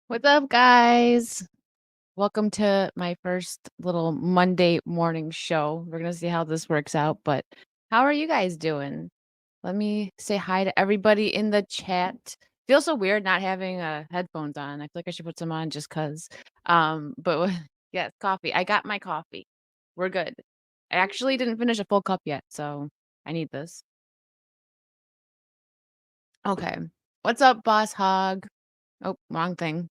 What's up, guys? Welcome to my first little Monday morning show. We're going to see how this works out, but how are you guys doing? Let me say hi to everybody in the chat. Feels so weird not having headphones on. I feel like I should put some on just cuz. But yeah, coffee. I got my coffee. We're good. I actually didn't finish a full cup yet, so I need this. Okay. What's up, Boss Hog? Oh, wrong thing.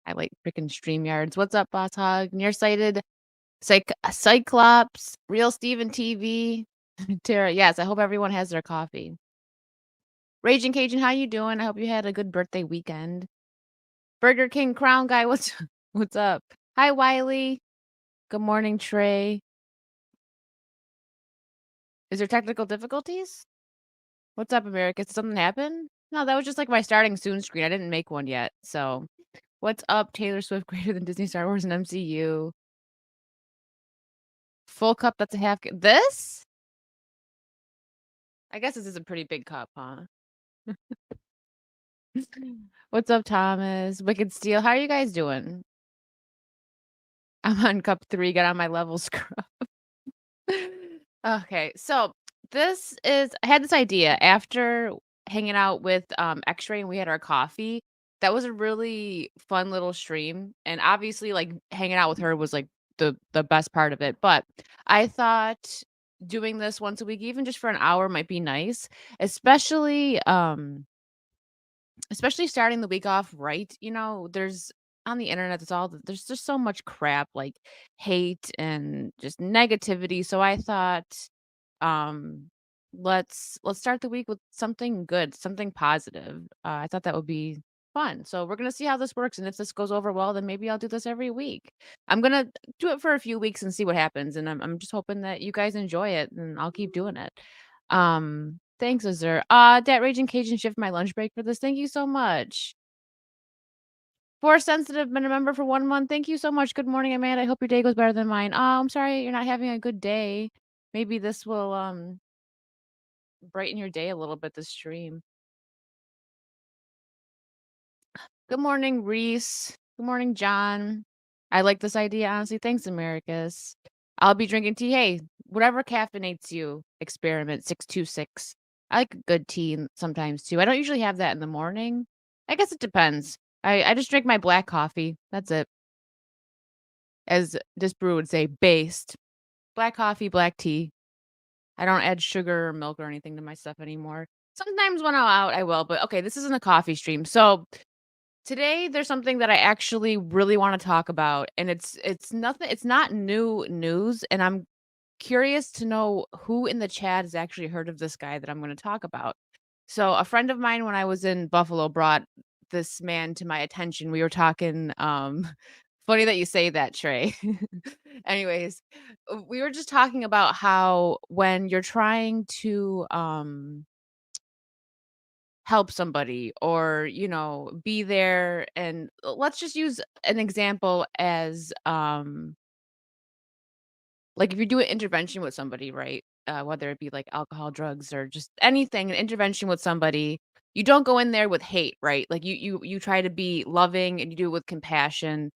I like freaking StreamYards. What's up, Boss Hog? Nearsighted Cyclops, Real Steven TV, Tara. Yes, I hope everyone has their coffee. Raging Cajun, how you doing? I hope you had a good birthday weekend. Burger King Crown Guy, what's what's up? Hi, Wiley. Good morning, Trey. Is there technical difficulties? What's up, America? Did something happen? No, that was just like my starting soon screen. I didn't make one yet. So, what's up, Taylor Swift greater than Disney, Star Wars, and MCU? Full cup, that's a half. This? I guess this is a pretty big cup, huh? What's up, Thomas? Wicked Steel. How are you guys doing? I'm on cup 3, get on my level scrub. Okay, so I had this idea after hanging out with X-Ray and we had our coffee. That was a really fun little stream. And obviously, like hanging out with her was like the best part of it. But I thought doing this once a week, even just for an hour, might be nice, especially especially starting the week off right. There's on the internet, there's just so much crap like hate and just negativity. So I thought, um, let's start the week with something good, something positive. I thought that would be fun. So we're gonna see how this works, and if this goes over well, then maybe I'll do this every week. I'm gonna do it for a few weeks and see what happens, and I'm just hoping that you guys enjoy it, and I'll keep doing it. Thanks, Azur. Dat Raging Cajun shift my lunch break for this. Thank you so much. Force sensitive, been a member for 1 month. Thank you so much. Good morning, Amanda. I hope your day goes better than mine. Oh, I'm sorry you're not having a good day. Maybe this will brighten your day a little bit, this stream. Good morning, Reese. Good morning, John. I like this idea, honestly. Thanks, Americus. I'll be drinking tea. Hey, whatever caffeinates you, experiment 626. I like a good tea sometimes too. I don't usually have that in the morning. I guess it depends. I just drink my black coffee. That's it. As this brew would say, based. Black coffee, black tea. I don't add sugar or milk or anything to my stuff anymore. Sometimes when I'm out, I will, but okay, this isn't a coffee stream. So today there's something that I actually really want to talk about, and it's not new news, and I'm curious to know who in the chat has actually heard of this guy that I'm going to talk about. So a friend of mine when I was in Buffalo brought this man to my attention. We were talking funny that you say that, Trey. Anyways, we were just talking about how when you're trying to help somebody or be there, and let's just use an example as like if you do an intervention with somebody, right? Whether it be like alcohol, drugs, or just anything, an intervention with somebody, you don't go in there with hate, right? Like you try to be loving and you do it with compassion.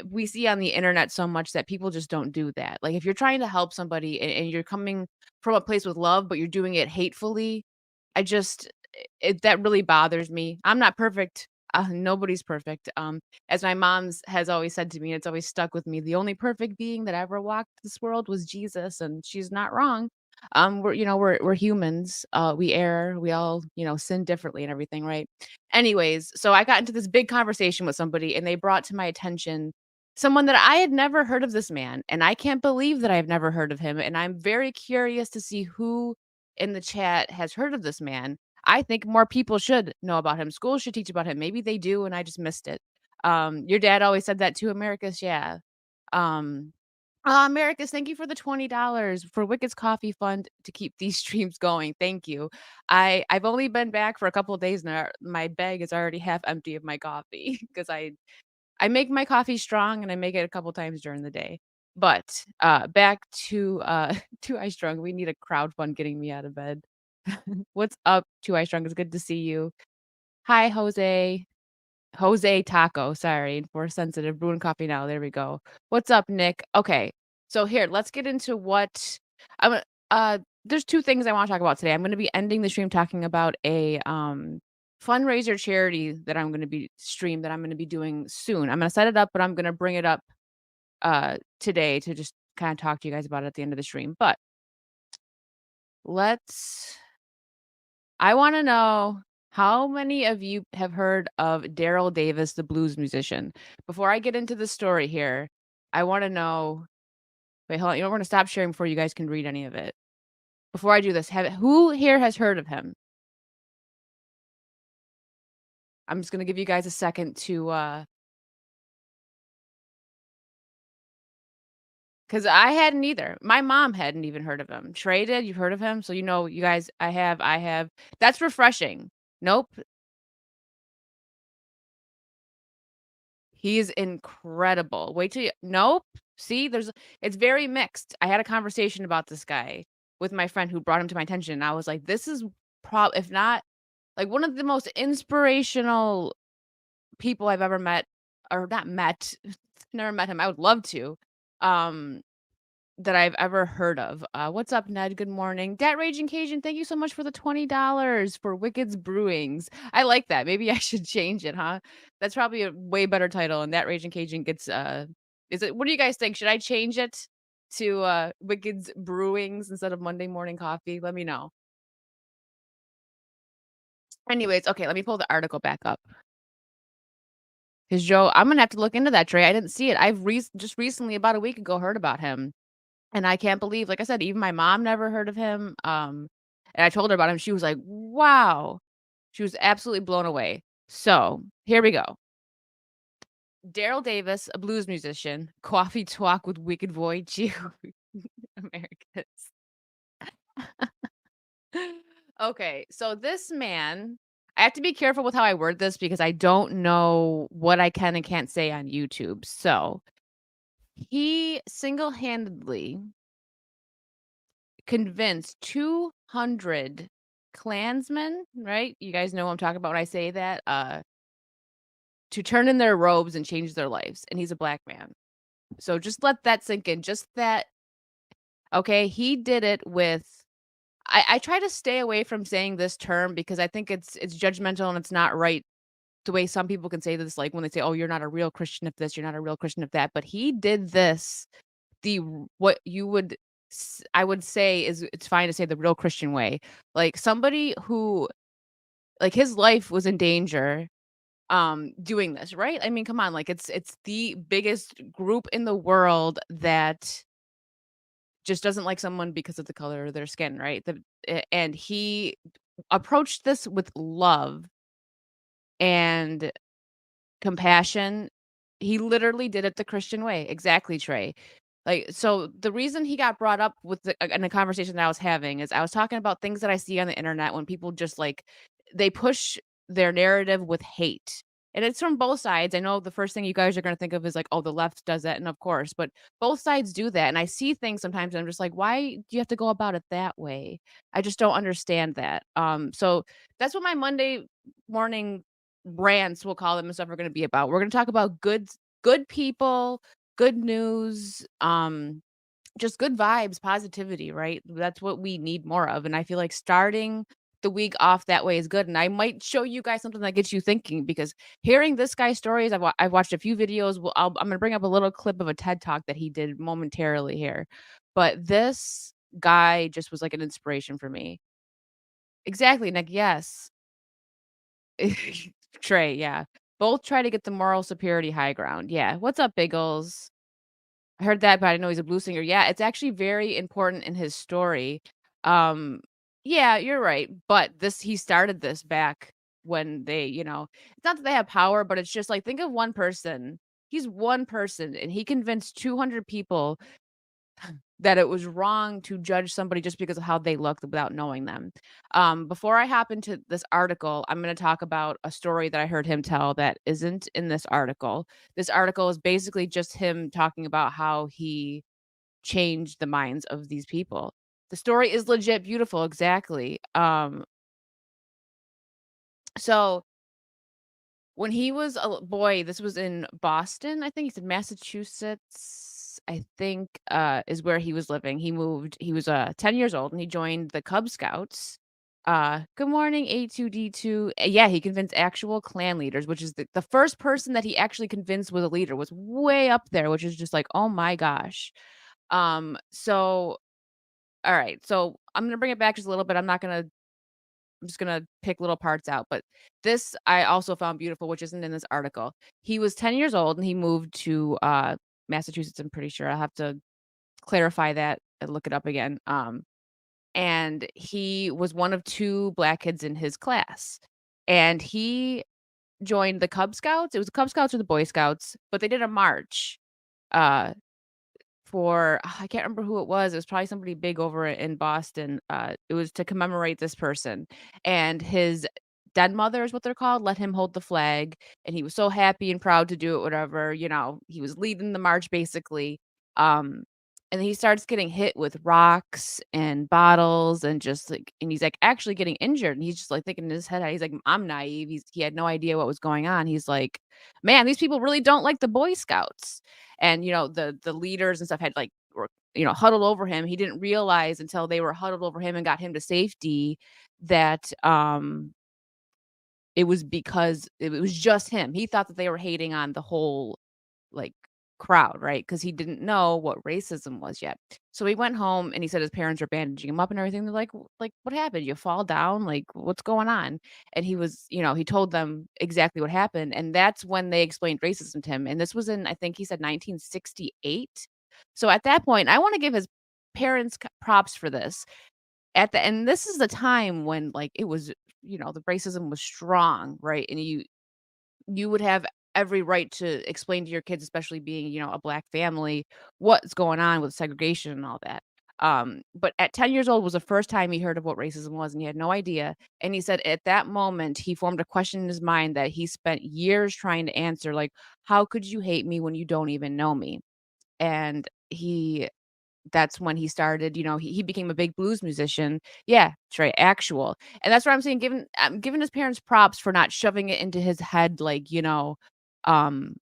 We see on the internet so much that people just don't do that. Like if you're trying to help somebody and you're coming from a place with love, but you're doing it hatefully, I just that really bothers me. I'm not perfect. Nobody's perfect. As my mom's has always said to me, it's always stuck with me. The only perfect being that ever walked this world was Jesus, and she's not wrong. We're humans. We err. We all sin differently and everything, right? Anyways, so I got into this big conversation with somebody, and they brought to my attention someone that I had never heard of this man, and I can't believe that I've never heard of him. And I'm very curious to see who in the chat has heard of this man. I think more people should know about him. Schools should teach about him. Maybe they do, and I just missed it. Your dad always said that too, Americus. Yeah. Um, Americus, thank you for the $20 for Wicked's Coffee Fund to keep these streams going. Thank you. I've only been back for a couple of days now. My bag is already half empty of my coffee because I make my coffee strong and I make it a couple times during the day. But back to to I Strong. We need a crowd fund getting me out of bed. What's up, 2 I Strong? It's good to see you. Hi, Jose. Jose Taco, sorry, we're sensitive, brewing coffee now, there we go. What's up, Nick? Okay, so here, let's get into what I'm gonna there's 2 things I wanna talk about today. I'm gonna be ending the stream talking about a, fundraiser charity that I'm gonna be doing soon. I'm gonna set it up, but I'm gonna bring it up, today to just kinda talk to you guys about it at the end of the stream, but let's I wanna know how many of you have heard of Daryl Davis, the blues musician? Before I get into the story here, I wanna know wait, hold on, you know, we're gonna stop sharing before you guys can read any of it. Before I do this, have who here has heard of him? I'm just gonna give you guys a second to, 'cause I hadn't either. My mom hadn't even heard of him. Trey did, you've heard of him? So, you know, you guys I have. That's refreshing. Nope. He is incredible. Wait till you nope. See, it's very mixed. I had a conversation about this guy with my friend who brought him to my attention, and I was like, "This is if not, like, one of the most inspirational people I've ever met," or not met, never met him, I would love to, um, that I've ever heard of. What's up, Ned? Good morning. Dat Raging Cajun, thank you so much for the $20 for Wicked's Brewings. I like that. Maybe I should change it, huh? That's probably a way better title, and Dat Raging Cajun gets, is it what do you guys think? Should I change it to, Wicked's Brewings instead of Monday Morning Coffee? Let me know. Anyways, okay, let me pull the article back up. 'Cause Joe I'm gonna have to look into that, Trey. I didn't see it. I've just recently, about a week ago, heard about him. And I can't believe, like I said, even my mom never heard of him, and I told her about him, she was like, "Wow." She was absolutely blown away. So, here we go. Daryl Davis, a blues musician, coffee talk with Wicked Void Jew Americans. Okay, so this man I have to be careful with how I word this because I don't know what I can and can't say on YouTube. So, he single-handedly convinced 200 Klansmen, right? You guys know what I'm talking about when I say that, to turn in their robes and change their lives, and he's a black man. So just let that sink in, just that okay, he did it with I try to stay away from saying this term because I think it's judgmental and it's not right the way some people can say this, like, when they say, "Oh, you're not a real Christian if this, you're not a real Christian if that," but he did this what you would I would say is it's fine to say the real Christian way. Like somebody who like his life was in danger doing this, right? I mean, come on, like it's the biggest group in the world that just doesn't like someone because of the color of their skin, right? And he approached this with love and compassion. He literally did it the Christian way. Exactly, Trey. Like, so the reason he got brought up with in the conversation that I was having is I was talking about things that I see on the internet when people just like they push their narrative with hate. And it's from both sides. I know the first thing you guys are going to think of is like, oh, the left does that. And of course, but both sides do that. And I see things sometimes and I'm just like, why do you have to go about it that way? I just don't understand that. So that's what my Monday morning rants, we'll call them and stuff, are going to be about. We're going to talk about good people, good news, just good vibes, positivity, right? That's what we need more of, and I feel like starting the week off that way is good, and I might show you guys something that gets you thinking because hearing this guy's stories, I've watched a few videos. I'm gonna bring up a little clip of a TED Talk that he did momentarily here, but this guy just was like an inspiration for me. Exactly, Nick. Yes, Trey. Yeah, both try to get the moral superiority high ground. Yeah. What's up, Biggles? I heard that, but I didn't know he's a blues singer. Yeah, it's actually very important in his story. Um, yeah, you're right. But he started this back when it's not that they have power, but it's just like think of one person. He's one person and he convinced 200 people that it was wrong to judge somebody just because of how they looked without knowing them. Before I hop into this article, I'm going to talk about a story that I heard him tell that isn't in this article. This article is basically just him talking about how he changed the minds of these people. The story is legit beautiful, exactly. So When he was a l boy, this was in Boston, I think he said Massachusetts, I think, is where he was living. He was, 10 years old, and he joined the Cub Scouts. Good morning, A2D2. Yeah, he convinced actual clan leaders, which is the first person that he actually convinced was a leader was way up there, which is just like, "Oh my gosh." So alright, so I'm gonna bring it back just a little bit. I'm just gonna pick little parts out, but this I also found beautiful, which isn't in this article. He was 10 years old and he moved to, Massachusetts, I'm pretty sure. I'll have to clarify that and look it up again. And he was one of 2 black kids in his class, and he joined the Cub Scouts. It was the Cub Scouts or the Boy Scouts, but they did a march, uh for I can't remember who it was probably somebody big over in Boston, it was to commemorate this person, and his dead mother is what they're called, let him hold the flag, and he was so happy and proud to do it, whatever, he was leading the march basically, um, and then he starts getting hit with rocks and bottles and just, like and he's, like, actually getting injured, and he's just, like, thinking in his head, he's like, "I'm naive." He had no idea what was going on. He's like, "Man, these people really don't like the Boy Scouts." And, the leaders and stuff had, like, were, huddled over him. He didn't realize until they were huddled over him and got him to safety that, it was because it was just him. He thought that they were hating on the whole, like, crowd, right? Because he didn't know what racism was yet. So he went home and he said his parents were bandaging him up and everything. They're like, like, what happened? You fall down? Like, what's going on?" And he told them exactly what happened. And that's when they explained racism to him. And this was in, I think he said 1968. So at that point, I want to give his parents props for this. And this is the time when, like, it was, the racism was strong, right? And you would have every right to explain to your kids, especially being, a black family, what's going on with segregation and all that. But at 10 years old was the first time he heard of what racism was, and he had no idea. And he said at that moment, he formed a question in his mind that he spent years trying to answer, like, how could you hate me when you don't even know me? And that's when he started, he became a big blues musician. Yeah, that's actual. And that's what I'm saying, I'm giving his parents props for not shoving it into his head, like, um,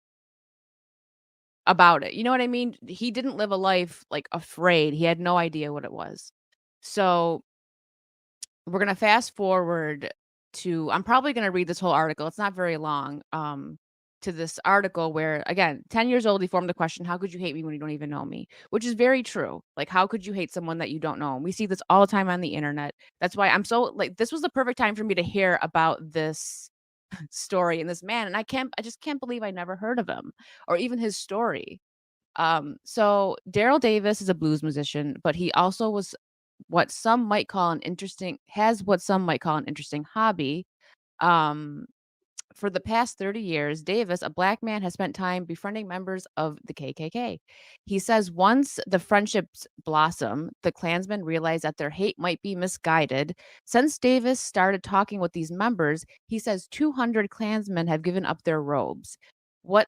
about it. You know what I mean? He didn't live a life, like, afraid. He had no idea what it was. So, we're gonna fast forward to I'm probably gonna read this whole article, it's not very long, to this article where, again, 10 years old, he formed the question, "How could you hate me when you don't even know me?" Which is very true. Like, how could you hate someone that you don't know? And we see this all the time on the internet. That's why I'm so like, this was the perfect time for me to hear about this story and this man, and I just can't believe I never heard of him or even his story. So Daryl Davis is a blues musician, but he also was what some might call an interesting hobby. Um, for the past 30 years, Davis, a black man, has spent time befriending members of the KKK. He says once the friendships blossom, the Klansmen realize that their hate might be misguided. Since Davis started talking with these members, he says 200 Klansmen have given up their robes. What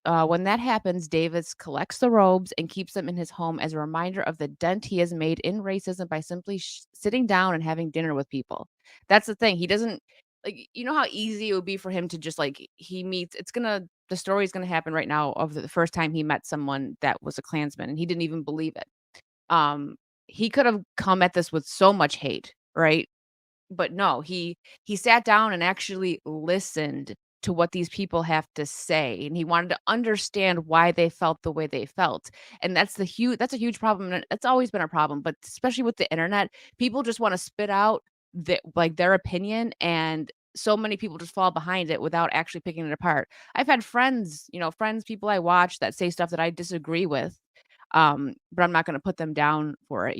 When that happens, Davis collects the robes and keeps them in his home as a reminder of the dent he has made in racism by simply sitting down and having dinner with people. That's the thing. He doesn't like, how easy it would be for him to just, like, he meets it's gonna the story is gonna happen right now of the first time he met someone that was a Klansman, and he didn't even believe it. Um, he could have come at this with so much hate, right? But no, he sat down and actually listened to what these people have to say, and he wanted to understand why they felt the way they felt, and that's a huge problem, and it's always been a problem, but especially with the internet, people just wanna spit out their opinion, and so many people just fall behind it without actually picking it apart. I've had friends, people I watch that say stuff that I disagree with, but I'm not gonna put them down for it,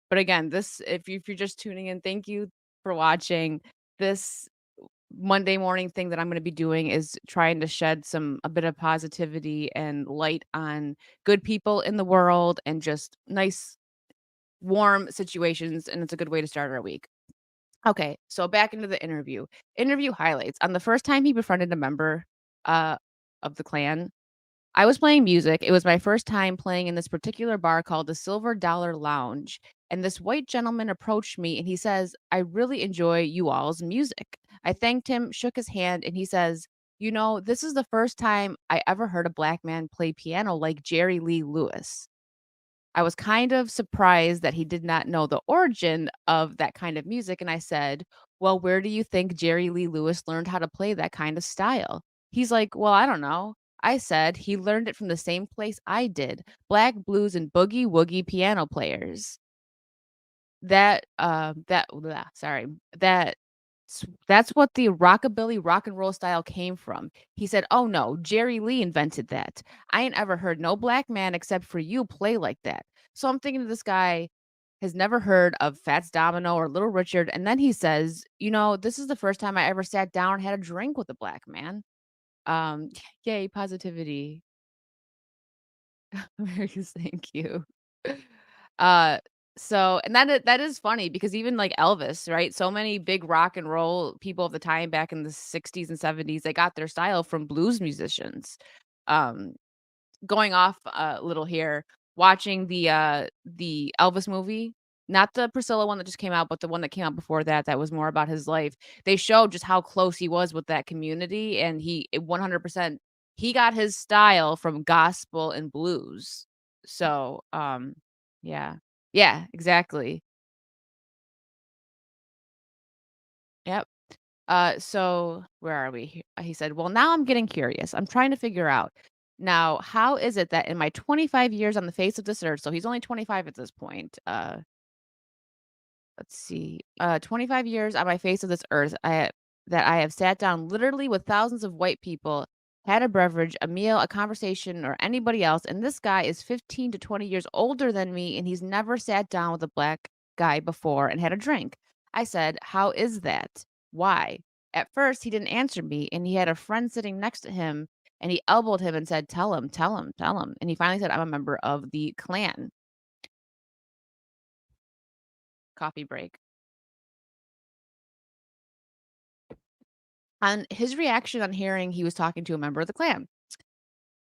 but again, this if you're just tuning in, thank you for watching. This Monday morning thing that I'm gonna be doing is trying to shed a bit of positivity and light on good people in the world and just nice, warm situations, and it's a good way to start our week. Okay, so back into the interview. Interview highlights. On the first time he befriended a member, uh, of the Klan, I was playing music. It was my first time playing in this particular bar called the Silver Dollar Lounge. And this white gentleman approached me and he says, "I really enjoy you all's music." I thanked him, shook his hand, and he says, this is the first time I ever heard a black man play piano like Jerry Lee Lewis. I was kind of surprised that he did not know the origin of that kind of music. And I said, well, where do you think Jerry Lee Lewis learned how to play that kind of style? He's like, well, I don't know. I said he learned it from the same place I did, black blues and boogie woogie piano players. Sorry, that's what the rockabilly rock and roll style came from. He said, "Oh, no, Jerry Lee invented that. I ain't ever heard no black man except for you play like that." So I'm thinking this guy has never heard of Fats Domino or Little Richard, and then he says, "This is the first time I ever sat down and had a drink with a black man." Um, yay, positivity. Thank you. Uh, and that is funny because even like Elvis, right? So many big rock and roll people of the time back in the 60s and 70s, they got their style from blues musicians. Um, Going off a little here, watching the Elvis movie, not the Priscilla one that just came out, but the one that came out before that, that was more about his life. They showed just how close he was with that community, and 100%, he got his style from gospel and blues. So, yeah. Yeah, exactly. Yep. So where are we? He said, "Well, now I'm getting curious. I'm trying to figure out now how is it that in my 25 years on the face of this earth, so he's only 25 at this point. Let's see, 25 years on my face of this earth, that I have sat down literally with thousands of white people, had a beverage, a meal, a conversation, or anybody else, and this guy is 15 to 20 years older than me, and he's never sat down with a black guy before and had a drink." I said, "How is that? Why?" At first, he didn't answer me, and he had a friend sitting next to him, and he elbowed him and said, "Tell him, tell him, tell him." And he finally said, "I'm a member of the Klan." Coffee break. On his reaction on hearing he was talking to a member of the Klan,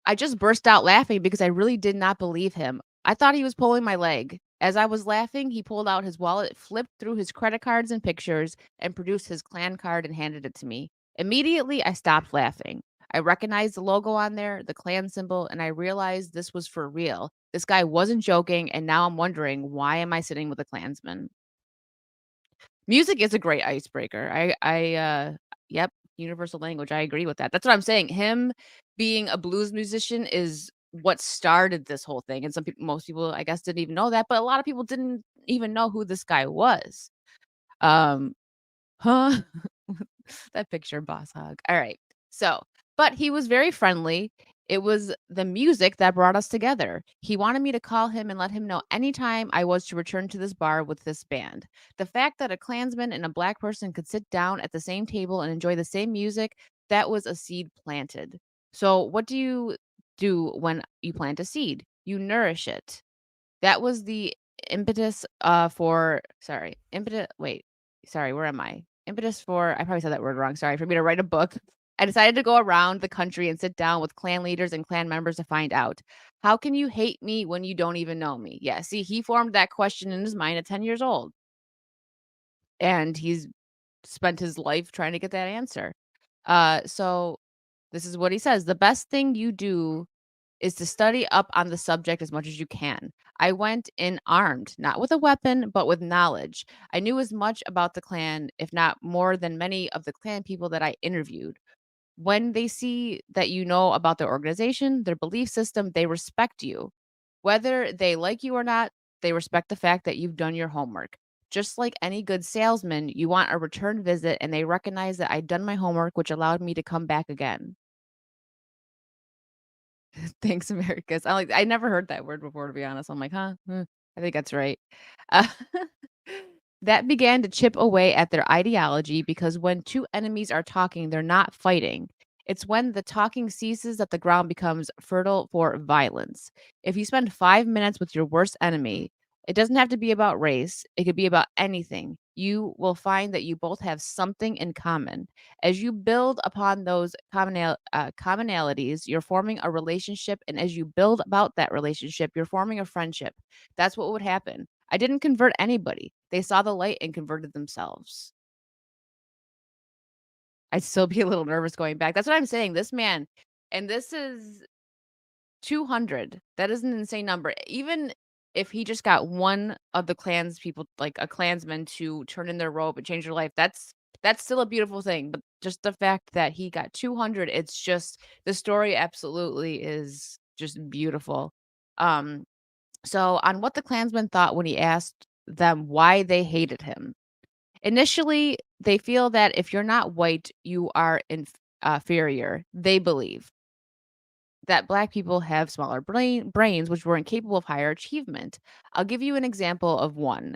I just burst out laughing because I really did not believe him. I thought he was pulling my leg. As I was laughing, he pulled out his wallet, flipped through his credit cards and pictures, and produced his Klan card and handed it to me. Immediately, I stopped laughing. I recognized the logo on there, the Klan symbol, and I realized this was for real. This guy wasn't joking, and now I'm wondering, why am I sitting with a Klansman? Music is a great icebreaker. Yep, universal language, I agree with that. That's what I'm saying. Him being a blues musician is what started this whole thing, and most people, I guess, didn't even know that, but a lot of people didn't even know who this guy was. Um Huh? That picture, boss hog. All right. So, but he was very friendly. It was the music that brought us together. He wanted me to call him and let him know anytime I was to return to this bar with this band. The fact that a Klansman and a black person could sit down at the same table and enjoy the same music, that was a seed planted. So, what do you do when you plant a seed? You nourish it. That was the impetus, for sorry, impetus wait, sorry, where am I? Impetus for I probably said that word wrong, sorry, for me to write a book. I decided to go around the country and sit down with clan leaders and clan members to find out, "How can you hate me when you don't even know me?" Yeah, see, he formed that question in his mind at 10 years old, and he's spent his life trying to get that answer. So this is what he says, "The best thing you do is to study up on the subject as much as you can. I went in armed, not with a weapon, but with knowledge. I knew as much about the Klan, if not more than many of the Klan people that I interviewed. When they see that you know about their organization, their belief system, they respect you. Whether they like you or not, they respect the fact that you've done your homework. Just like any good salesman, you want a return visit and they recognize that I'd done my homework, which allowed me to come back again." Thanks, Americas. I never heard that word before, to be honest. I'm like, "Huh, I think that's right." Uh, that began to chip away at their ideology because when two enemies are talking, they're not fighting. It's when the talking ceases that the ground becomes fertile for violence. If you spend 5 minutes with your worst enemy, it doesn't have to be about race, it could be about anything. You will find that you both have something in common. As you build upon those commonalities, you're forming a relationship. And as you build about that relationship, you're forming a friendship. That's what would happen. I didn't convert anybody. They saw the light and converted themselves. I'd still be a little nervous going back. That's what I'm saying. This man, and this is 200. That is an insane number. Even if he just got one of the clans people, like a clansman, to turn in their robe and change their life, that's still a beautiful thing. But just the fact that he got 200, it's just the story absolutely is just beautiful. Um, so on what the clansman thought when he asked them why they hated him. Initially, they feel that if you're not white, you are inferior. They believe that black people have smaller brains, which were incapable of higher achievement. I'll give you an example of one.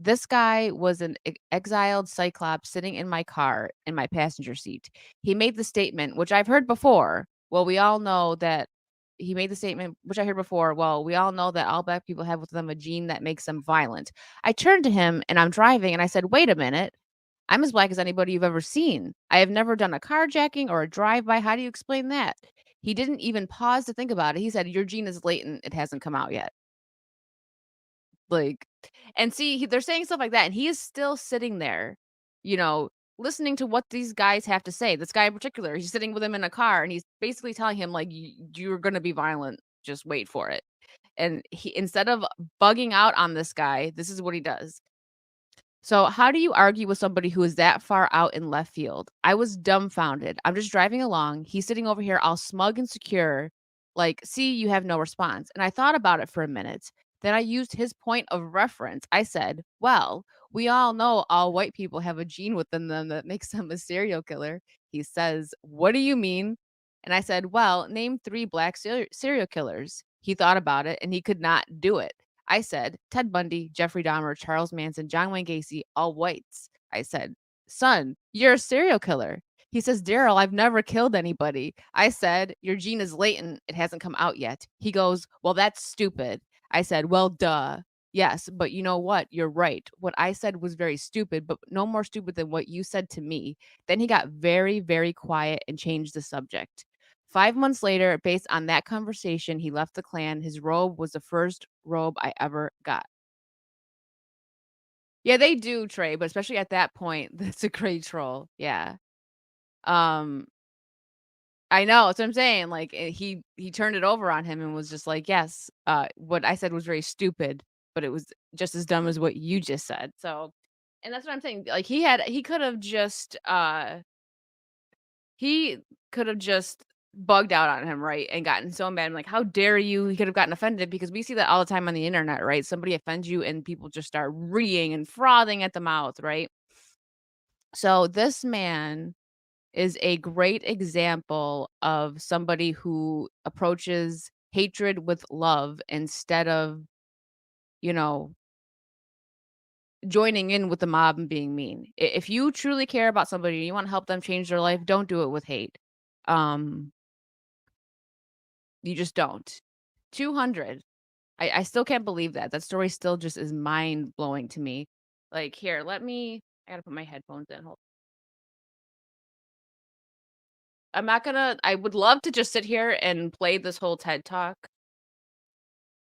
This guy was an exiled cyclops sitting in my car in my passenger seat. He made the statement, which I've heard before. Well, we all know that he made the statement, which I heard before. Well, we all know that all black people have with them a gene that makes them violent. I turned to him and I'm driving and I said, wait a minute. I'm as black as anybody you've ever seen. I have never done a carjacking or a drive-by. How do you explain that? He didn't even pause to think about it. He said, "Your gene is latent. It hasn't come out yet." Like, and see, they're saying stuff like that, and he is still sitting there, you know, listening to what these guys have to say. This guy in particular, he's sitting with him in a car, and he's basically telling him, like, You're going to be violent. Just wait for it." And he, instead of bugging out on this guy, this is what he does. So, how do you argue with somebody who is that far out in left field? I was dumbfounded. I'm just driving along. He's sitting over here all smug and secure, like, see, you have no response. And I thought about it for a minute. Then I used his point of reference. I said, well, we all know all white people have a gene within them that makes them a serial killer. He says, what do you mean? And I said, well, name three black serial killers. He thought about it and he could not do it. I said, Ted Bundy, Jeffrey Dahmer, Charles Manson, John Wayne Gacy, all whites. I said, son, you're a serial killer. He says, Daryl, I've never killed anybody. I said, your gene is latent. It hasn't come out yet. He goes, well, that's stupid. I said, well, duh. Yes, but you know what? You're right. What I said was very stupid, but no more stupid than what you said to me. Then he got very, very quiet and changed the subject. 5 months later, based on that conversation, he left the clan. His robe was the first robe I ever got. Yeah, they do, Trey, but especially at that point, that's a great troll. Yeah. Um, I know, that's what I'm saying, like, he turned it over on him and was just like, "Yes, what I said was very stupid, but it was just as dumb as what you just said." So, and that's what I'm saying, like, he could have just, he could have just bugged out on him, right, and gotten so mad, like, "How dare you?" He could have gotten offended because we see that all the time on the internet, right? Somebody offends you and people just start reading and frothing at the mouth, right? So, this man is a great example of somebody who approaches hatred with love instead of, you know, joining in with the mob and being mean. If you truly care about somebody and you want to help them change their life, don't do it with hate. Um, you just don't. 200. I still can't believe that. That story still just is mind blowing to me. Like, here, I gotta put my headphones in. I'm not gonna, I would love to just sit here and play this whole TED talk,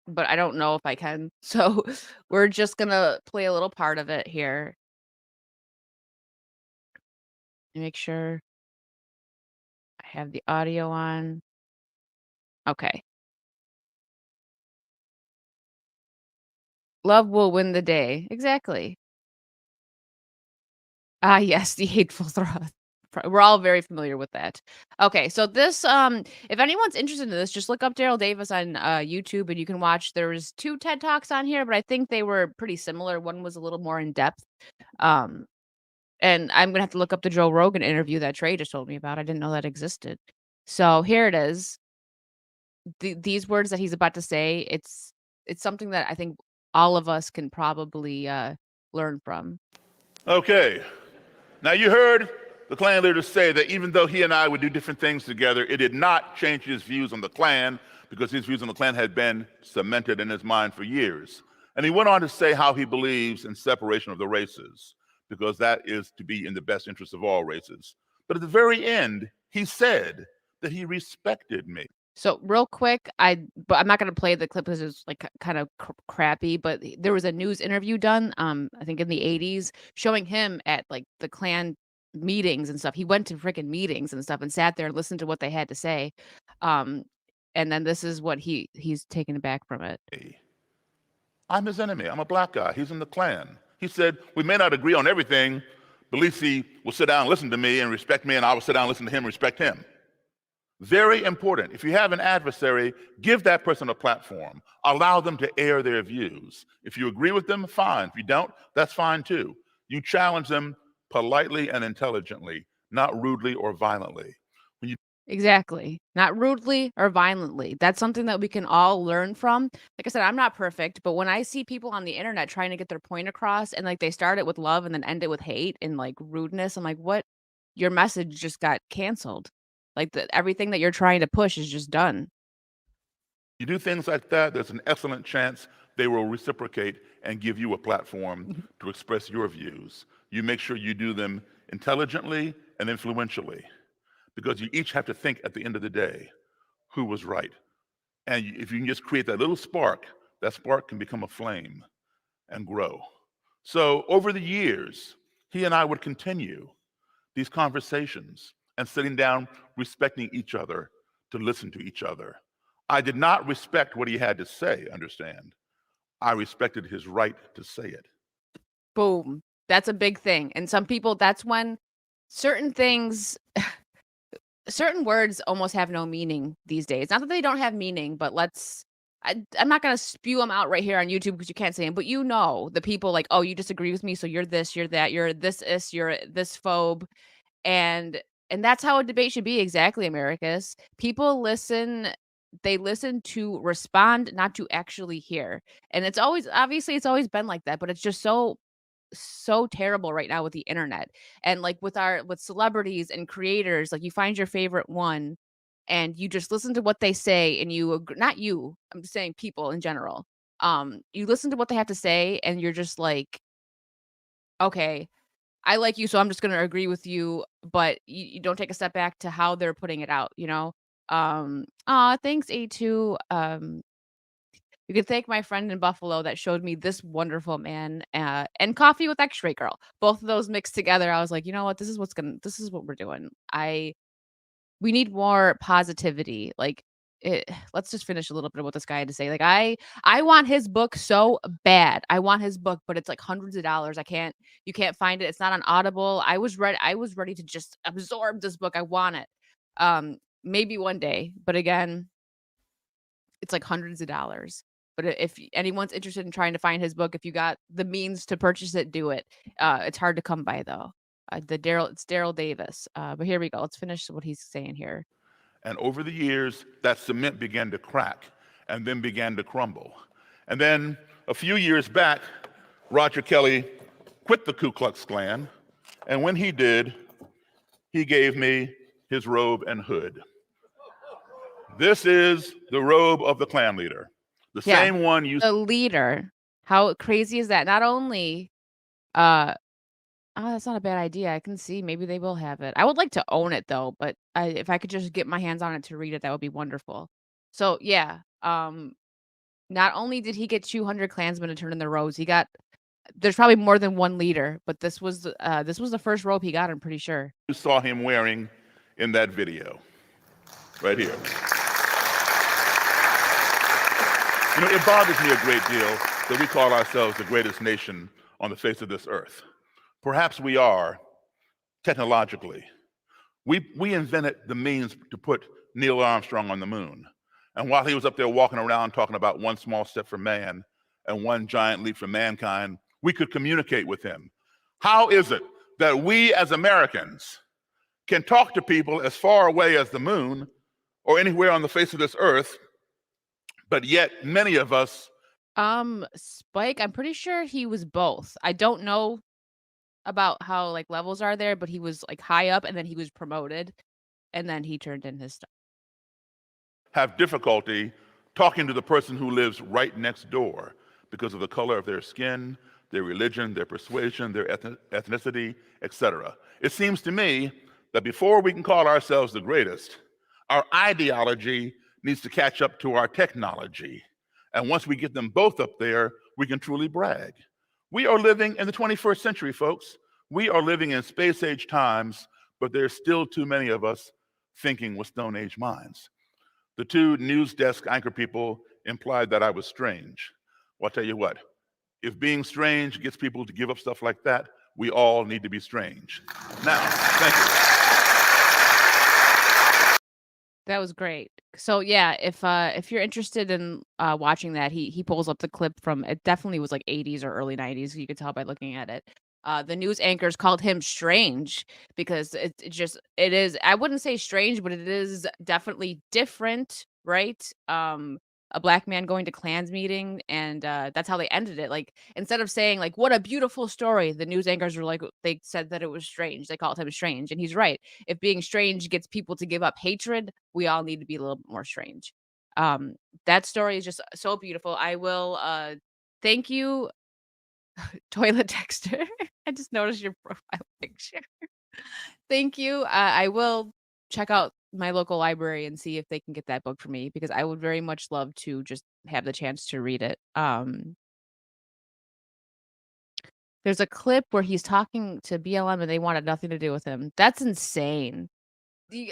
but I don't know if I can. So we're just gonna play a little part of it here and make sure I have the audio on. Okay. Love will win the day. Exactly. Ah, yes, the hateful thought. We're all very familiar with that. Okay, so this, if anyone's interested in this, just look up Daryl Davis on YouTube, and you can watch. There's two TED talks on here, but I think they were pretty similar. One was a little more in depth. Um, And I'm gonna have to look up the Joe Rogan interview that Trey just told me about. I didn't know that existed. So here it is. These words that he's about to say, it's something that I think all of us can probably learn from. Okay. Now you heard the Klan leader say that even though he and I would do different things together, it did not change his views on the Klan because his views on the Klan had been cemented in his mind for years. And he went on to say how he believes in separation of the races because that is to be in the best interest of all races. But at the very end, he said that he respected me. So real quick, but I'm not gonna play the clip because it's like kind of crappy. But there was a news interview done, I think in the '80s, showing him at like the Klan meetings and stuff. He went to freaking meetings and stuff and sat there and listened to what they had to say. Um, and then this is what he's taken back from it. I'm his enemy. I'm a black guy. He's in the Klan. He said, we may not agree on everything, but at least he will sit down and listen to me and respect me, and I will sit down and listen to him and respect him. Very important. If you have an adversary, give that person a platform. Allow them to air their views. If you agree with them, fine. If you don't, that's fine too. You challenge them politely and intelligently, not rudely or violently. When you Exactly. Not rudely or violently. That's something that we can all learn from. Like I said, I'm not perfect, but when I see people on the internet trying to get their point across and like they start it with love and then end it with hate and like rudeness, I'm like, what? Your message just got canceled. Like everything that you're trying to push is just done. you do things like that, there's an excellent chance they will reciprocate and give you a platform to express your views. You make sure you do them intelligently and influentially, because you each have to think at the end of the day who was right. And if you can just create that little spark, that spark can become a flame and grow. So over the years, he and I would continue these conversations and sitting down, respecting each other to listen to each other. I did not respect what he had to say, understand. I respected his right to say it. Boom. That's a big thing. And some people, that's when certain things, certain words almost have no meaning these days. Not that they don't have meaning, but I'm not going to spew them out right here on YouTube because you can't say them, but you know, the people like, oh, you disagree with me. So you're this, you're that, you're this, you're this phobe. And, and that's how a debate should be. Exactly, Americus. People listen, they listen to respond, not to actually hear. And it's always, obviously, it's always been like that, but it's just so terrible right now with the internet and like with celebrities and creators. Like you find your favorite one and you just listen to what they say and not you, I'm just saying people in general. You listen to what they have to say and you're just like, okay, I like you, so I'm just going to agree with you, but you don't take a step back to how they're putting it out, you know. Thanks A2. You can thank my friend in Buffalo that showed me this wonderful man, and Coffee with X-Ray Girl. Both of those mixed together, I was like, "You know what? This is what we're doing." We need more positivity. Like, let's just finish a little bit of what this guy had to say. Like, I want his book so bad. I want his book, but it's like hundreds of dollars. You can't find it. It's not on Audible. I was ready to just absorb this book. I want it. Maybe one day, but again, it's like hundreds of dollars. But if anyone's interested in trying to find his book, if you got the means to purchase it, do it. It's hard to come by though. It's Daryl Davis. But here we go. Let's finish what he's saying here. And over the years, that cement began to crack and then began to crumble. And then a few years back, Roger Kelly quit the Ku Klux Klan. And when he did, he gave me his robe and hood. This is the robe of the Klan leader. The Yeah, same one you the leader. How crazy is that? Not only, uh, oh, that's not a bad idea. I can see maybe they will have it. I would like to own it though, but if I could just get my hands on it to read it, that would be wonderful. So yeah, not only did he get 200 Klansmen to turn in their robes, there's probably more than one leader, but this was the first robe he got, I'm pretty sure. saw him wearing in that video, right here. You know, it bothers me a great deal that we call ourselves the greatest nation on the face of this earth. Perhaps we are, technologically. We invented the means to put Neil Armstrong on the moon. And while he was up there walking around talking about one small step for man and one giant leap for mankind, we could communicate with him. How is it that we as Americans can talk to people as far away as the moon or anywhere on the face of this earth, but yet many of us Spike, I'm pretty sure he was both. I don't know about how like levels are there, but he was like high up and then he was promoted and then he turned in his stuff. have difficulty talking to the person who lives right next door because of the color of their skin, their religion, their persuasion, their ethnicity, etc. It seems to me that before we can call ourselves the greatest, our ideology needs to catch up to our technology. And once we get them both up there, we can truly brag. We are living in the 21st century, folks. We are living in space age times, but there's still too many of us thinking with Stone Age minds. The two news desk anchor people implied that I was strange. Well, I'll tell you what, if being strange gets people to give up stuff like that, we all need to be strange. Now, thank you. That was great. So yeah, if you're interested in watching that, he pulls up the clip from it definitely was like 80s or early 90s. You could tell by looking at it. The news anchors called him strange because it is I wouldn't say strange, but it is definitely different, right? A black man going to Klans meeting and that's how they ended it. Like instead of saying like what a beautiful story, the news anchors were like they said that it was strange. They called him strange and he's right. If being strange gets people to give up hatred, we all need to be a little bit more strange. Um, that story is just so beautiful. I will thank you, toilet texter. I just noticed your profile picture. Thank you. I will check out my local library and see if they can get that book for me because I would very much love to just have the chance to read it. There's a clip where he's talking to BLM and they wanted nothing to do with him. That's insane.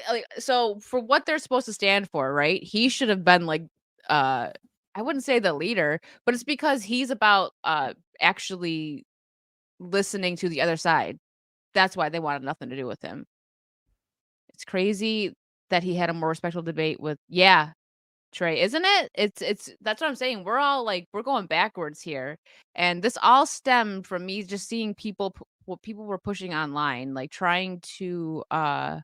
Like, so for what they're supposed to stand for, right? He should have been like, uh, I wouldn't say the leader, but it's because he's about actually listening to the other side. That's why they wanted nothing to do with him. It's crazy that he had a more respectful debate with, yeah, Trey, isn't it? It's that's what I'm saying. We're all like we're going backwards here, and this all stemmed from me just seeing what people were pushing online, like trying to come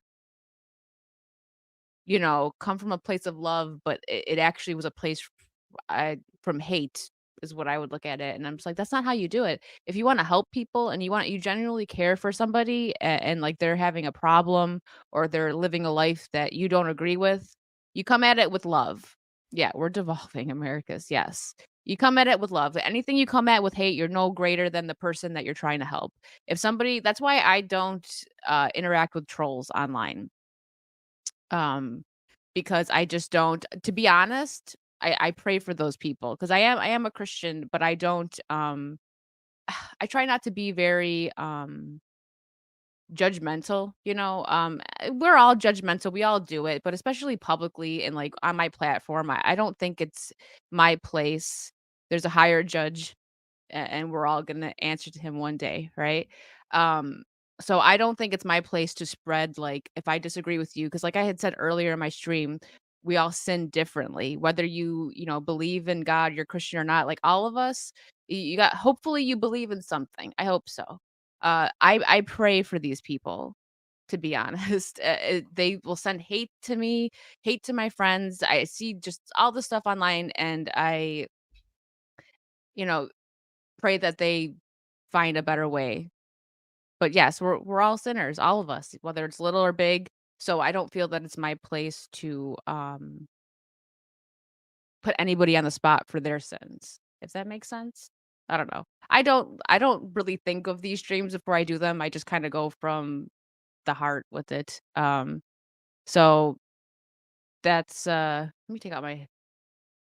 from a place of love, but it actually was a place from hate is what I would look at it, and I'm just like, "That's not how you do it." If you wanna help people and you genuinely care for somebody and, like, they're having a problem or they're living a life that you don't agree with, you come at it with love. Yeah, we're devolving Americas, yes. You come at it with love. Anything you come at with hate, you're no greater than the person that you're trying to help. If somebody That's why I don't, interact with trolls online. Um, because I just don't to be honest, I pray for those people because I am a Christian, but I don't, I try not to be very, judgmental, we're all judgmental, we all do it, but especially publicly and, like, on my platform, I don't think it's my place. There's a higher judge and we're all gonna answer to him one day, right? Um, so I don't think it's my place to spread like if I disagree with you, because like I had said earlier in my stream, we all sin differently. Whether believe in God, you're Christian or not, like all of us, you got hopefully you believe in something. I hope so. I pray for these people. To be honest, they will send hate to me, hate to my friends. I see just all the stuff online, and you know, pray that they find a better way. But yes, we're all sinners, all of us, whether it's little or big. So I don't feel that it's my place to put anybody on the spot for their sins. If that makes sense? I don't know. I don't really think of these streams before I do them. I just kind of go from the heart with it. So that's let me take out my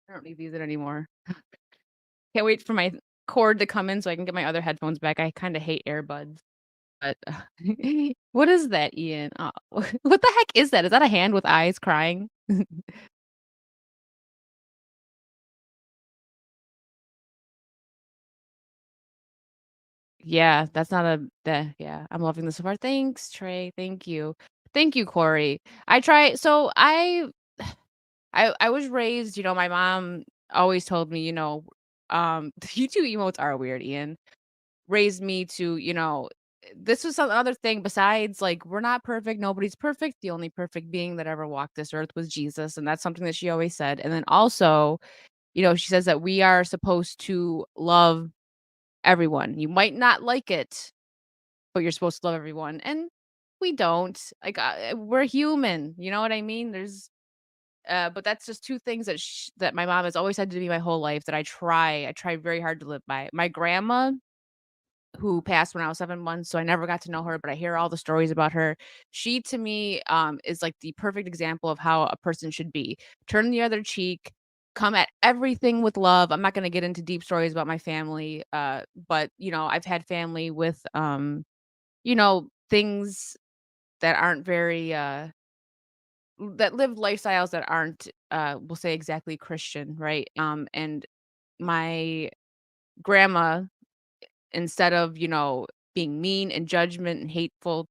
I don't need these in anymore. Can't wait for my cord to come in so I can get my other headphones back. I kind of hate earbuds. But what is that, Ian? Oh, what the heck is that? Is that a hand with eyes crying? Yeah, that's not a yeah, I'm loving this so far. Thanks, Trey. Thank you. Thank you, Corey. I try so I was raised, my mom always told me, YouTube emotes are weird, Ian. Raised me to, this was some other thing besides like we're not perfect, nobody's perfect. The only perfect being that ever walked this earth was Jesus, and that's something that she always said. And then also, she says that we are supposed to love everyone. You might not like it, but you're supposed to love everyone. And we don't. Like we're human, you know what I mean? But that's just two things that my mom has always said to me my whole life that I try very hard to live by. My grandma who passed when I was 7 months, so I never got to know her, but I hear all the stories about her. She, to me, is like the perfect example of how a person should be. Turn the other cheek, come at everything with love. I'm not gonna get into deep stories about my family, but, I've had family with, things that aren't very, that live lifestyles that aren't, we'll say exactly Christian, right? And my grandma, instead of, being mean and judgment and hateful,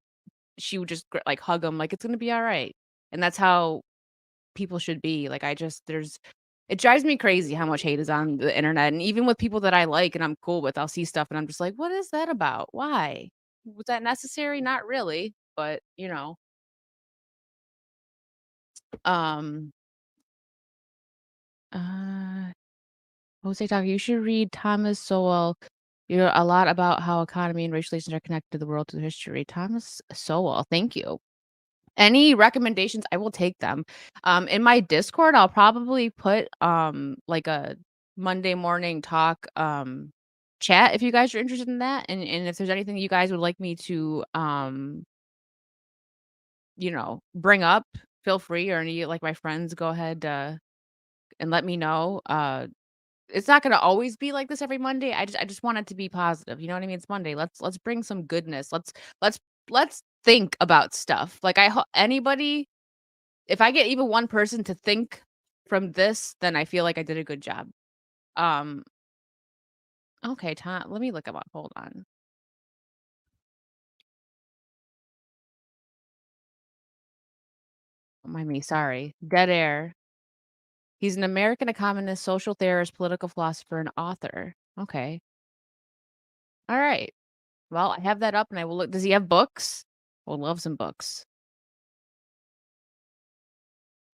she would just like hug them like it's gonna be all right. And that's how people should be. Like I just there's it drives me crazy how much hate is on the internet. And even with people that I like and I'm cool with, I'll see stuff and I'm just like, what is that about? Why? Was that necessary? Not really. But um uh Jose talking, you should read Thomas Sowell. A lot about how economy and racial relations are connected to the world through history. Thomas Sowell, thank you. Any recommendations, I will take them. In my Discord, I'll probably put, like a Monday morning talk, chat if you guys are interested in that, and if there's anything you guys would like me to, bring up, feel free, or any, like, my friends, go ahead, and let me know. It's not gonna always be like this every Monday. I just want it to be positive, you know what I mean? It's Monday. Let's bring some goodness. Let's let's think about stuff. Like, I hope anybody if I get even one person to think from this, then I feel like I did a good job. Um, okay, Tom, let me look him up. Hold on. Don't mind me, sorry. Dead air. He's an American economist, social theorist, political philosopher, and author. Okay. All right. Well, I have that up and I will look. Does he have books? We'll love some books.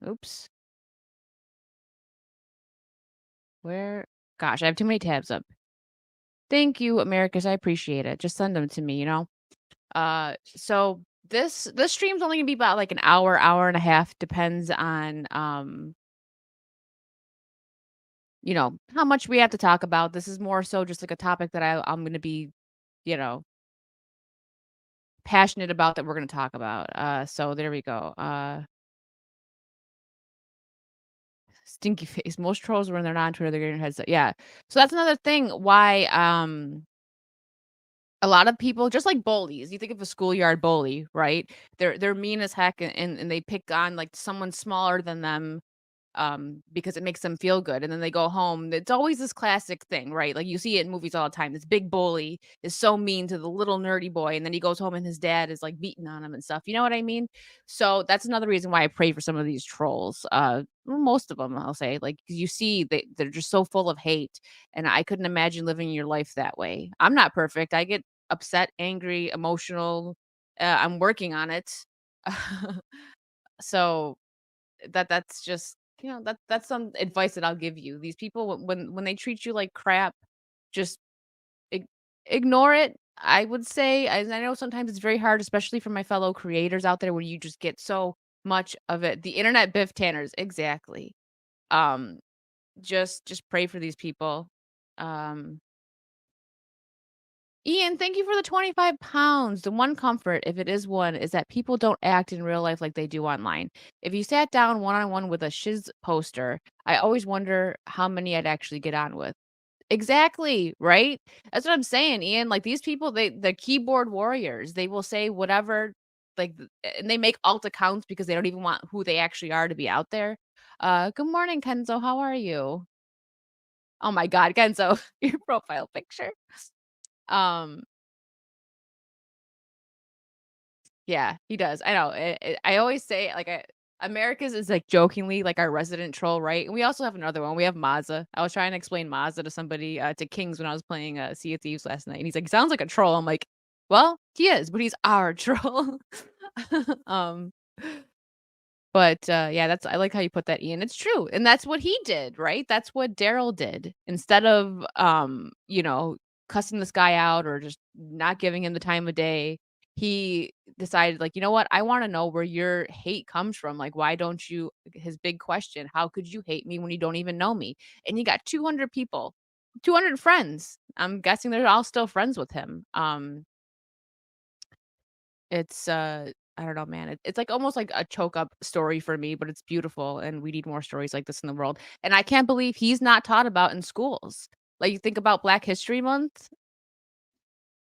Oops. Where? Gosh, I have too many tabs up. Thank you, Americas. I appreciate it. Just send them to me. So this stream's only gonna be about like an hour, hour and a half, depends on how much we have to talk about. This is more so just like a topic that I'm gonna be, you know, passionate about that we're gonna talk about. So there we go. Stinky face. Most trolls when they're not on Twitter, they're getting their heads up. Yeah. So that's another thing why a lot of people just like bullies, you think of a schoolyard bully, right? They're mean as heck and they pick on like someone smaller than them because it makes them feel good. And then they go home. It's always this classic thing, right? Like you see it in movies all the time. This big bully is so mean to the little nerdy boy, and then he goes home and his dad is like beating on him and stuff. You know what I mean? So that's another reason why I pray for some of these trolls. Well, most of them, I'll say, like 'cause you see they're just so full of hate, and I couldn't imagine living your life that way. I'm not perfect. I get upset, angry, emotional. I'm working on it. So that's just that's some advice that I'll give you. These people when they treat you like crap, just ig- ignore it. I would say, as I know sometimes it's very hard, especially for my fellow creators out there, when you just get so much of it. The internet biff tanners, exactly. Um, just pray for these people. Um, Ian, thank you for the 25 pounds. The one comfort, if it is one, is that people don't act in real life like they do online. If you sat down one on one with a shiz poster, I always wonder how many I'd actually get on with. Exactly, right? That's what I'm saying, Ian. Like these people, they're keyboard warriors. They will say whatever, like, and they make alt accounts because they don't even want who they actually are to be out there. Good morning, Kenzo. How are you? Oh my God, Kenzo, your profile picture. Um, Yeah, he does. I know. I always say like America's is like jokingly like our resident troll, right? And we also have another one. We have Mazda. I was trying to explain Mazda to somebody to Kings when I was playing Sea of Thieves last night, and he's like, "Sounds like a troll." I'm like, "Well, he is, but he's our troll." um, but, yeah, that's I like how you put that, Ian. It's true, and that's what he did, right? That's what Daryl did. Instead of, cussing this guy out or just not giving him the time of day, he decided, like, "You know what? I wanna know where your hate comes from. Like, why don't you" his big question, "How could you hate me when you don't even know me?" And he got 200 people, 200 friends. I'm guessing they're all still friends with him. I don't know, man. It's like almost like a choke up story for me, but it's beautiful and we need more stories like this in the world. And I can't believe he's not taught about in schools. Like you think about Black History Month.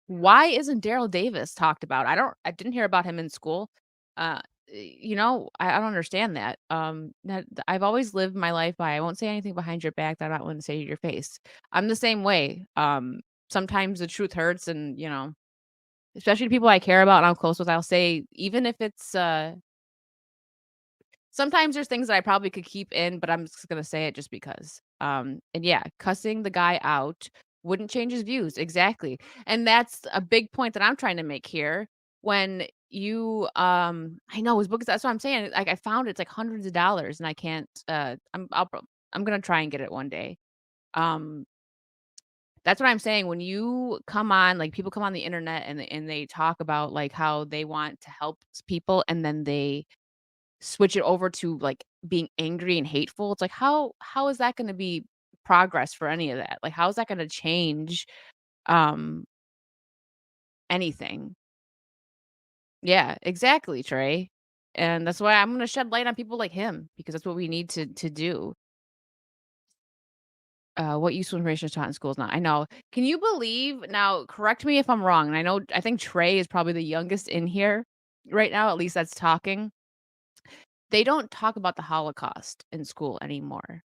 Why isn't Daryl Davis talked about? I didn't hear about him in school. I don't understand that. I've always lived my life by I won't say anything behind your back that I'm not willing to say to your face. I'm the same way. Sometimes the truth hurts and, especially the people I care about and I'm close with, I'll say even if it's sometimes there's things that I probably could keep in, but I'm just gonna say it just because. And yeah, cussing the guy out wouldn't change his views. Exactly. And that's a big point that I'm trying to make here. When I know his book that's what I'm saying. Like I found it's like hundreds of dollars and I can't I'm gonna try and get it one day. Um that's what I'm saying. When you come on, like people come on the internet and they talk about like how they want to help people and then they switch it over to, like, being angry and hateful, it's like, how is that gonna be progress for any of that? Like, how is that gonna change, um, anything? Yeah, exactly, Trey, and that's why I'm gonna shed light on people like him, because that's what we need to do. What useful information is taught in schools now? I know. Can you believe now, correct me if I'm wrong, and I think Trey is probably the youngest in here right now, at least that's talking. They don't talk about the Holocaust in school anymore.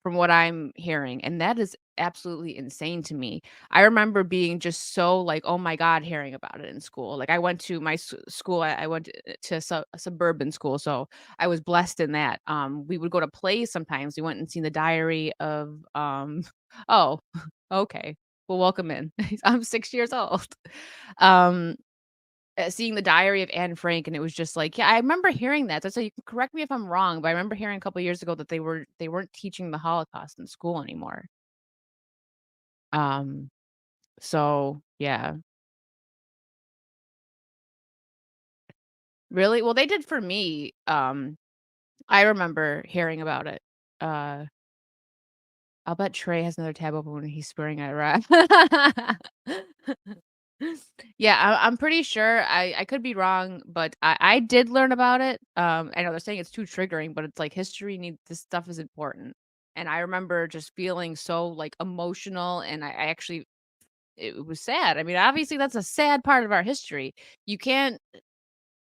From what I'm hearing, and that is absolutely insane to me. I remember being just so like, "Oh my god," hearing about it in school. Like, I went to my school I went to a suburban school, so I was blessed in that. We would go to plays sometimes. We went and seen The Diary of, oh, okay. Well, welcome in. I'm 6 years old. Um Seeing The Diary of Anne Frank, and it was just like yeah, I remember hearing that. So you can correct me if I'm wrong, but I remember hearing a couple years ago that they weren't teaching the Holocaust in school anymore. Um, so yeah. Really? Well, they did for me. I remember hearing about it. Uh, I'll bet Trey has another tab open when he's swearing at rat. Yeah, I'm pretty sure I could be wrong, but I did learn about it. I know they're saying it's too triggering, but it's like history need this stuff is important. And I remember just feeling so like emotional and I actually it was sad. I mean, obviously that's a sad part of our history. You can't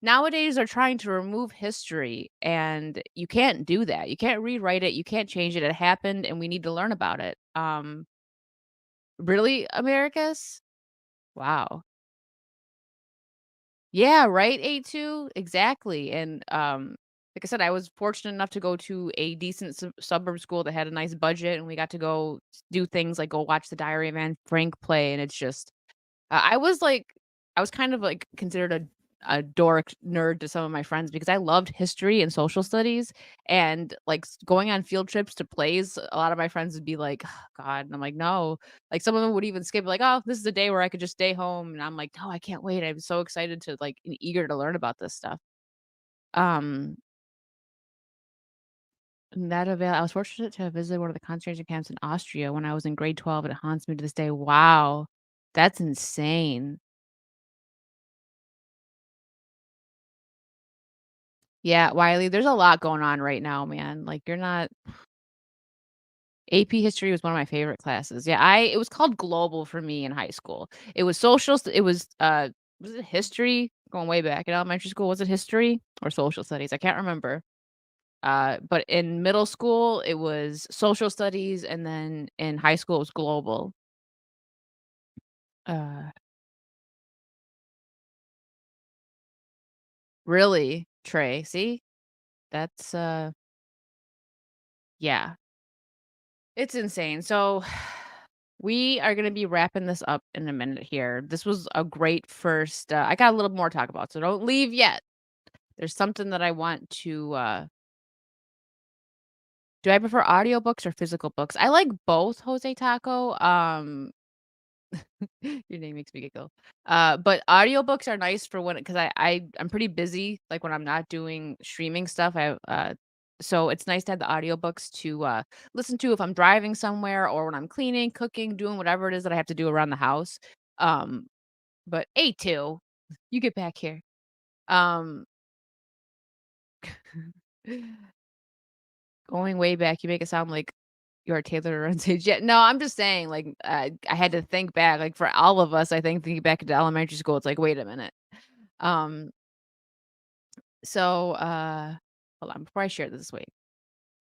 nowadays they're trying to remove history and you can't do that. You can't rewrite it. You can't change it. It happened and we need to learn about it. Really, Americas? Wow. Yeah, right, A2, exactly, and, like I said, I was fortunate enough to go to a decent suburb school that had a nice budget, and we got to go do things like go watch the Diary of Anne Frank play, and it's just I was kind of, like, considered a dork nerd to some of my friends because I loved history and social studies, and, like, going on field trips to plays, a lot of my friends would be like, "Oh, God," and I'm like, "No." Like, some of them would even skip, like, "Oh, this is a day where I could just stay home," and I'm like, "No, I can't wait." I'm so excited to, like, and eager to learn about this stuff. Um, I was fortunate to have visited one of the concentration camps in Austria when I was in grade 12, and it haunts me to this day. Wow. That's insane. Yeah, Wiley, there's a lot going on right now, man. Like, you're not AP history was one of my favorite classes. Yeah, I it was called global for me in high school. It was it was it history? Going way back in elementary school, was it history or social studies? I can't remember. But in middle school, it was social studies, and then in high school, it was global. Uh, really, Trey, see? That's, yeah. It's insane. So we are going to be wrapping this up in a minute here. This was a great first. I got a little more to talk about, so don't leave yet. There's something that I want to. Do I prefer audiobooks or physical books? I like both, Jose Taco. Your name makes me giggle. But audiobooks are nice for when because I'm pretty busy, like, when I'm not doing streaming stuff, so it's nice to have the audiobooks to, listen to if I'm driving somewhere or when I'm cleaning, cooking, doing whatever it is that I have to do around the house. Um, but A2, you get back here. Um, going way back, you make it sound like You're Taylor on stage. Yeah, no, I'm just saying, like, I had to think back, like, for all of us, I think thinking back to elementary school, it's like, "Wait a minute." Um, so, hold on, before I share this, wait,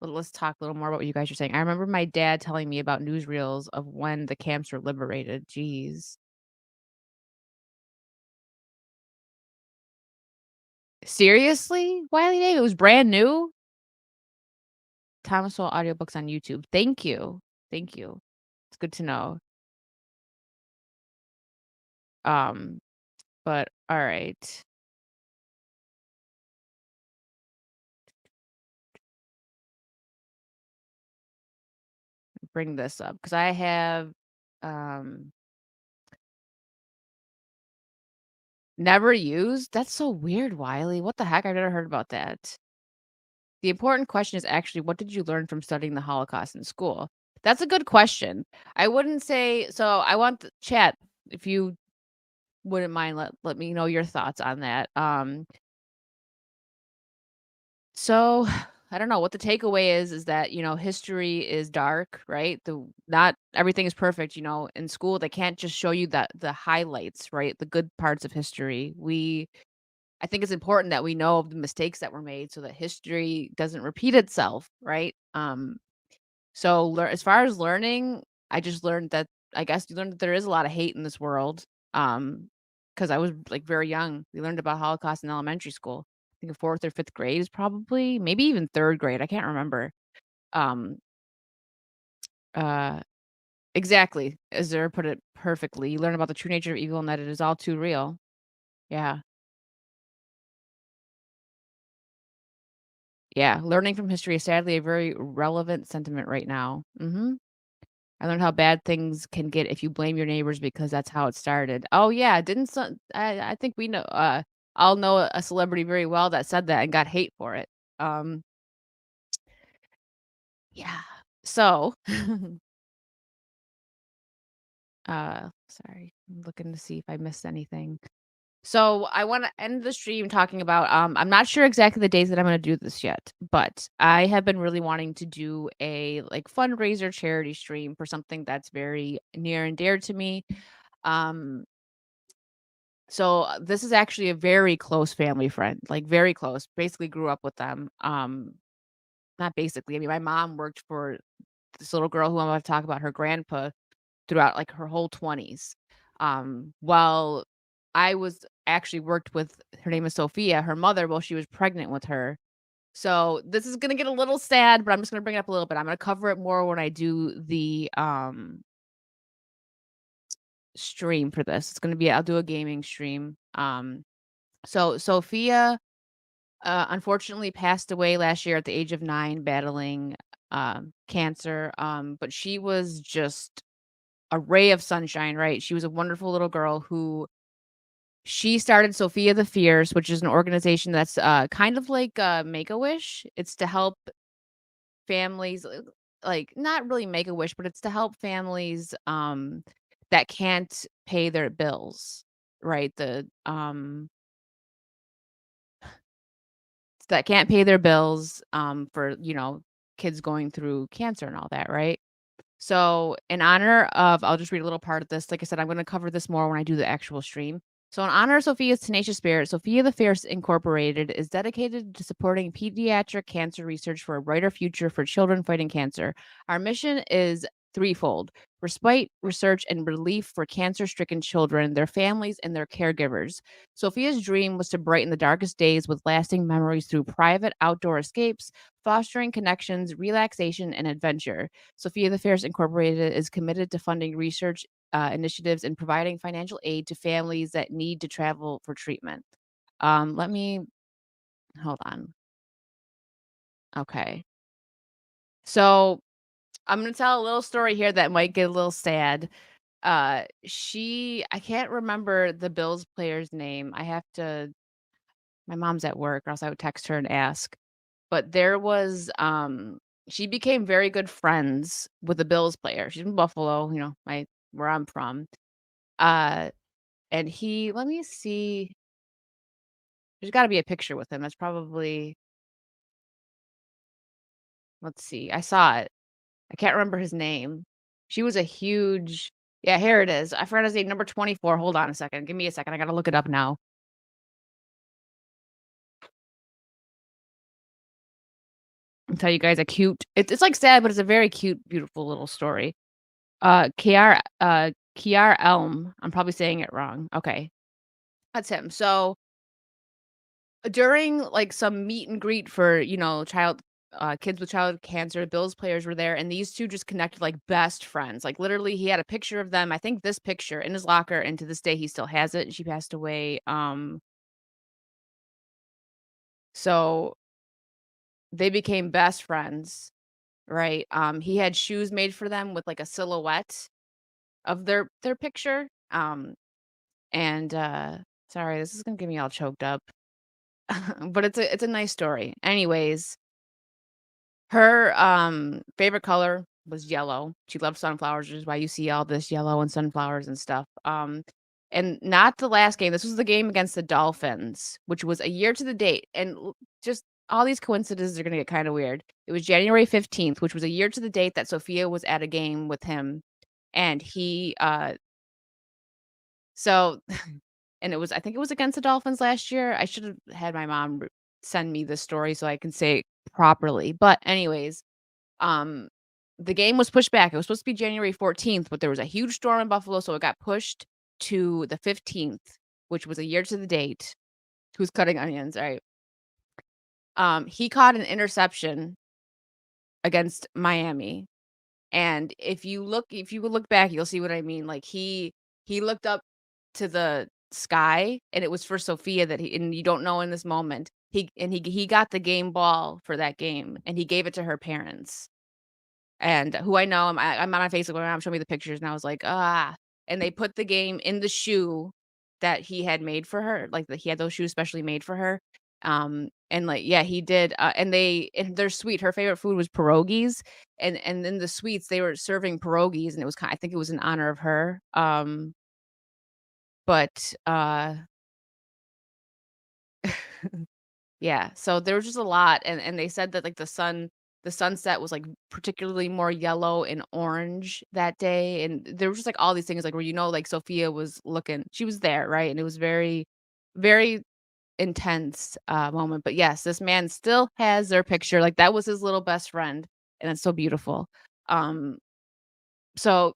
let's talk a little more about what you guys are saying. I remember my dad telling me about newsreels of when the camps were liberated. Jeez. Seriously? Wiley Day? It was brand new? Thomas Sowell audiobooks on YouTube. Thank you. Thank you. It's good to know. Um, but alright. Bring this up because I have, um, never used? That's so weird, Wiley. What the heck? I've never heard about that. The important question is actually, what did you learn from studying the Holocaust in school? That's a good question. I wouldn't say so. I want the chat, if you wouldn't mind, let me know your thoughts on that. So I don't know what the takeaway is that, history is dark, right? Not everything is perfect, in school they can't just show you the highlights, right? The good parts of history. I think it's important that we know of the mistakes that were made so that history doesn't repeat itself, right? So as far as learning, I just learned that I guess you learned that there is a lot of hate in this world. Um, because I was like very young. We learned about Holocaust in elementary school. I think in fourth or fifth grade is probably, maybe even third grade. I can't remember. Um, uh, exactly. As there put it perfectly. You learn about the true nature of evil and that it is all too real. Yeah. Yeah. Learning from history is sadly a very relevant sentiment right now. I learned how bad things can get if you blame your neighbors because that's how it started. Oh, yeah, didn't some I think we know, I'll know a celebrity very well that said that and got hate for it. Um, yeah. So, sorry, I'm looking to see if I missed anything. So, I wanna end the stream talking about, I'm not sure exactly the days that I'm gonna do this yet, but I have been really wanting to do a, like, fundraiser charity stream for something that's very near and dear to me. Um So, this is actually a very close family friend, like, very close, basically grew up with them, not basically, I mean, my mom worked for this little girl who I'm about to talk about, her grandpa, throughout, like, her whole 20s, while I was actually worked with her name is Sophia, her mother, while she was pregnant with her. So, this is gonna get a little sad, but I'm just gonna bring it up a little bit, I'm gonna cover it more when I do the, stream for this. It's gonna be I'll do a gaming stream, so Sophia unfortunately passed away last year at the age of 9 battling, cancer, but she was just a ray of sunshine, right? She was a wonderful little girl who she started Sophia the Fierce, which is an organization that's, kind of like, Make-A-Wish. It's to help families, like, not really Make-A-Wish, but it's to help families, that can't pay their bills, right? That can't pay their bills, for, kids going through cancer and all that, right? So, in honor of I'll just read a little part of this. Like I said, I'm gonna cover this more when I do the actual stream. So, in honor of Sophia's tenacious spirit, Sophia the Fierce Incorporated is dedicated to supporting pediatric cancer research for a brighter future for children fighting cancer. Our mission is threefold: respite, research, and relief for cancer-stricken children, their families, and their caregivers. Sophia's dream was to brighten the darkest days with lasting memories through private outdoor escapes, fostering connections, relaxation, and adventure. Sophia the Fierce Incorporated is committed to funding research initiatives and providing financial aid to families that need to travel for treatment. Let me hold on. Okay. So I'm going to tell a little story here that might get a little sad. I can't remember the Bills player's name. My mom's at work, or else I would text her and ask. But she became very good friends with the Bills player. She's from Buffalo, where I'm from. Uh, and let me see, there's gotta be a picture with him. That's probably let's see, I saw it. I can't remember his name. She was a huge yeah, here it is. I forgot his name, number 24. Hold on a second. Give me a second. I gotta look it up now. I'll tell you guys a cute it's like sad, but it's a very cute, beautiful little story. Kiar Elm. I'm probably saying it wrong. Okay. That's him. So during, like, some meet and greet for, kids with child cancer, Bills players were there, and these 2 just connected like best friends. Like, literally, he had a picture of them, I think this picture in his locker, and to this day, he still has it, and she passed away, so they became best friends, right? He had shoes made for them with, like, a silhouette of their picture, and, sorry, this is gonna get me all choked up, but it's a nice story. Anyways, her, favorite color was yellow. She loved sunflowers, which is why you see all this yellow and sunflowers and stuff. And not the last game. This was the game against the Dolphins, which was a year to the date. And just all these coincidences are going to get kind of weird. It was January 15th, which was a year to the date that Sophia was at a game with him. And so, and I think it was against the Dolphins last year. I should have had my mom send me this story so I can say it properly. But, anyways, um, the game was pushed back. It was supposed to be January 14th, but there was a huge storm in Buffalo, so it got pushed to the 15th, which was a year to the date. Who's cutting onions, right? He caught an interception against Miami, and if you would look back, you'll see what I mean. Like, he looked up to the sky, and it was for Sophia that he and you don't know in this moment. He got the game ball for that game, and he gave it to her parents. And who I know, I'm on my Facebook, my mom showed me the pictures, and I was like, "Ah," and they put the game in the shoe that he had made for her, like, that he had those shoes specially made for her, and, like yeah, he did, and they're sweet, her favorite food was pierogies, and in the sweets, they were serving pierogies, and it was I think it was in honor of her, but, yeah, so there was just a lot, and they said that, like, the sunset was, like, particularly more yellow and orange that day, and there was just, like, all these things, like, where, like, Sophia was looking she was there, right? And it was very, very intense, moment, but yes, this man still has their picture, like, that was his little best friend, and it's so beautiful. Um, so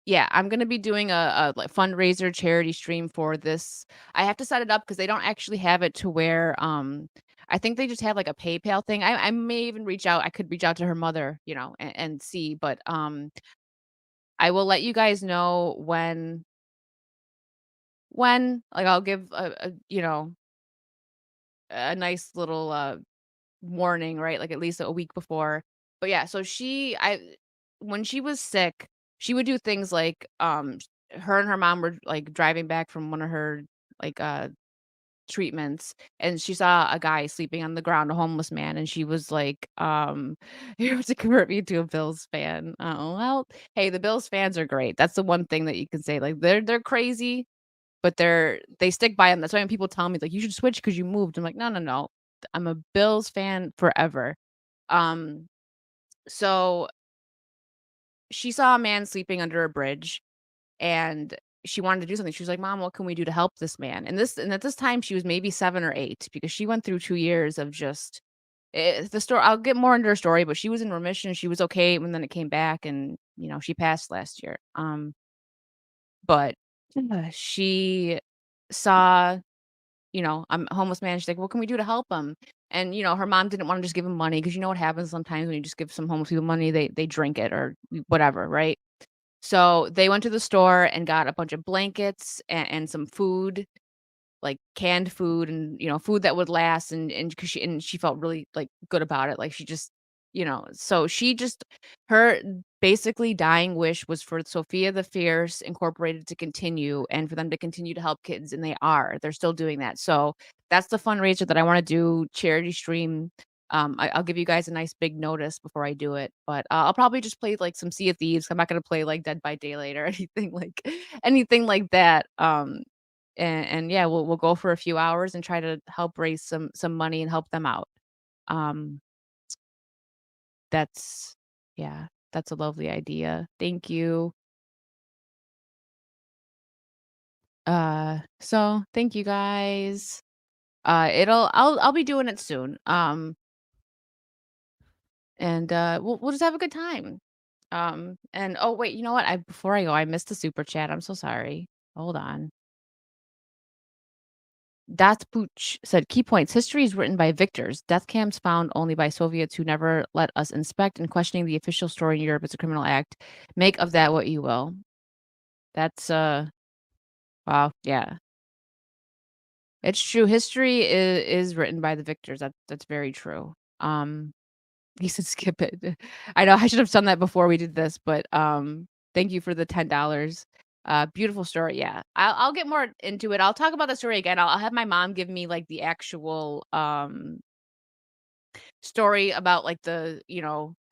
yeah, I'm gonna be doing like, fundraiser charity stream for this. I have to set it up because they don't actually have it to where, I think they just have, like, a PayPal thing. I may even reach out I could reach out to her mother, and see, but, I will let you guys know like, I'll give a nice little, warning, right? Like, at least a week before. But yeah, so when she was sick, she would do things like, her and her mom were, like, driving back from one of her, like, treatments, and she saw a guy sleeping on the ground, a homeless man, and she was like, "You have to convert me to a Bills fan." Oh, well, hey, the Bills fans are great. That's the one thing that you can say. Like, they're crazy, but they stick by 'em. That's why when people tell me, like, "You should switch because you moved." I'm like, "No, no, no. I'm a Bills fan forever." Um, so she saw a man sleeping under a bridge, and she wanted to do something. She was like, "Mom, what can we do to help this man?" And at this time, she was maybe 7 or 8 because she went through 2 years of just the story I'll get more into her story, but she was in remission, she was okay, and then it came back and, she passed last year. But she saw, a homeless man. She's like, "What can we do to help him?" And, her mom didn't wanna just give him money because you know what happens sometimes when you just give some homeless people money, they drink it or whatever, right? So, they went to the store and got a bunch of blankets and some food, like canned food and, food that would last and 'cause she felt really, like, good about it, like, she just so she just her basically dying wish was for Sophia the Fierce Incorporated to continue and for them to continue to help kids, and they're still doing that, so that's the fundraiser that I wanna do, charity stream. I'll give you guys a nice big notice before I do it, but, I'll probably just play, like, some Sea of Thieves. I'm not gonna play, like, Dead by Daylight or anything like that, and yeah, we'll go for a few hours and try to help raise some money and help them out. Um, that's yeah. That's a lovely idea. Thank you. So thank you guys. I'll be doing it soon. And we'll just have a good time. And oh wait, you know what? I before I go, I missed the super chat. I'm so sorry. Hold on. That's Pooch said, key points. History is written by victors. Death camps found only by Soviets who never let us inspect, and questioning the official story in Europe is a criminal act. Make of that what you will. That's wow, yeah. It's true. History is written by the victors. That's very true. He said skip it. I know I should have done that before we did this, but thank you for the $10. Beautiful story. Yeah. I'll get more into it. I'll talk about the story again. I'll have my mom give me like the actual story about like the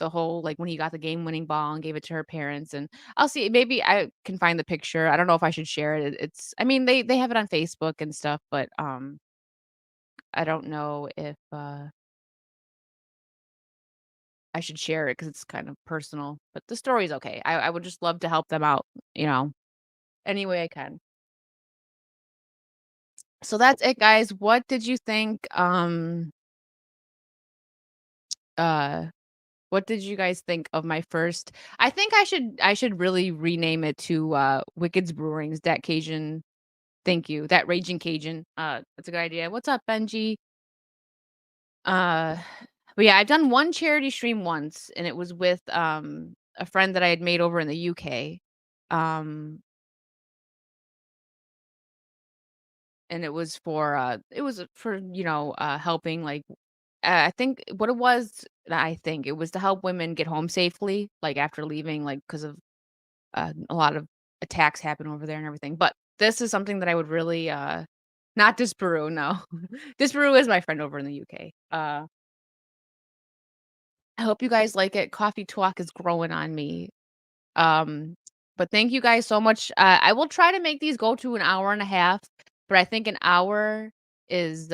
whole like when he got the game winning ball and gave it to her parents, and I'll see maybe I can find the picture. I don't know if I should share it. It's I mean they have it on Facebook and stuff, but I don't know if I should share it because it's kind of personal, but the story's okay. I would just love to help them out, you know, any way I can. So that's it, guys. What did you think? Uh, what did you guys think of my first? I think I should really rename it to Wicked's Brewings. That Cajun. Thank you. That Raging Cajun. That's a good idea. What's up, Benji? Uh, but yeah, I've done one charity stream once, and it was with a friend that I had made over in the UK. Um, and it was for helping like I think what it was I think it was to help women get home safely, like after leaving, like because of a lot of attacks happen over there and everything. But this is something that I would really not Disparu, no. Disparu is my friend over in the UK. I hope you guys like it. Coffee talk is growing on me. Um, but thank you guys so much. I will try to make these go to an hour and a half, but I think an hour is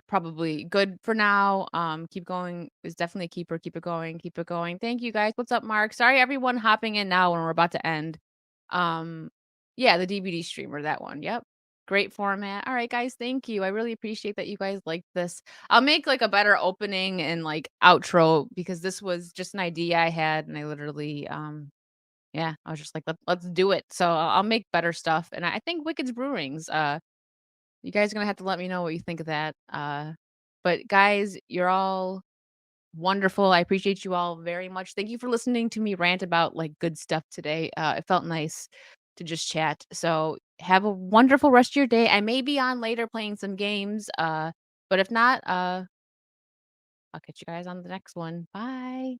probably good for now. Keep going is definitely a keeper. Keep it going. Keep it going. Thank you guys. What's up, Mark? Sorry, everyone hopping in now when we're about to end. Um, yeah, the DVD streamer, that one. Yep. Great format. All right, guys. Thank you. I really appreciate that you guys like this. I'll make like a better opening and like outro because this was just an idea I had and I literally yeah, I was just like, let's do it. So I'll make better stuff. And I think Wicked's Brewings. You guys are gonna have to let me know what you think of that. But guys, you're all wonderful. I appreciate you all very much. Thank you for listening to me rant about like good stuff today. It felt nice to just chat. So have a wonderful rest of your day. I may be on later playing some games. But if not, I'll catch you guys on the next one. Bye.